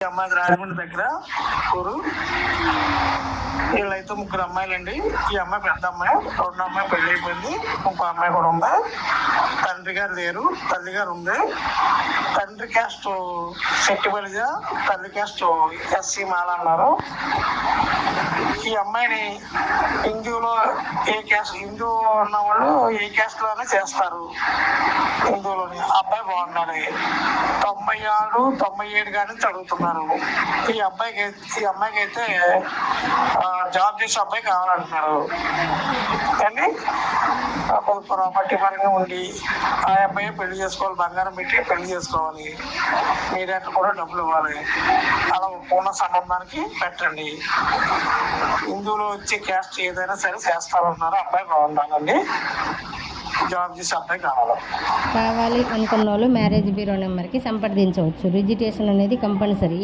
అమ్మాయి రాజమండ్రి దగ్గర ఊరు. వీళ్ళైతే ముగ్గురు అమ్మాయిలండి. ఈ అమ్మాయి పెద్ద అమ్మాయి, రెండో అమ్మాయి పెళ్లి అయిపోయింది, ఇంకో అమ్మాయి కూడా ఉంది. తండ్రి గారు లేరు, తల్లి గారు ఉంది. తండ్రి క్యాస్ట్ సెట్టిబలిజ, తల్లి క్యాస్ట్ ఎస్సీ మాల అన్నారు. ఈ అమ్మాయిని హిందూలో ఏ క్యాస్ట్, హిందూ ఉన్న వాళ్ళు ఏ క్యాస్ట్ లోనే చేస్తారు హిందువులోని. అబ్బాయి బాగున్నాడు, 96, 97 కానీ చదువుతున్నారు. ఈ అమ్మాయికి అయితే జాబ్ చేసే అబ్బాయి కావాలంటున్నారు. కానీ కొంత ప్రాపర్టీ పరంగా ఉండి ఆ అబ్బాయి పెళ్లి చేసుకోవాలి, బంగారం పెట్టి పెళ్లి చేసుకోవాలి, మీరేట కూడా డబ్బులు ఇవ్వాలి. అలా ఉన్న సంబంధానికి పెట్టండి. హిందువులు వచ్చే క్యాస్ట్ ఏదైనా సరే చేస్తారన్నారు. అబ్బాయి బాగుండాలండి, జాబ్ చేసే అబ్బాయి కావాలి అనుకున్న వాళ్ళు మ్యారేజ్ బ్యూరో నెంబర్కి సంప్రదించవచ్చు. రిజిస్ట్రేషన్ అనేది కంపల్సరీ.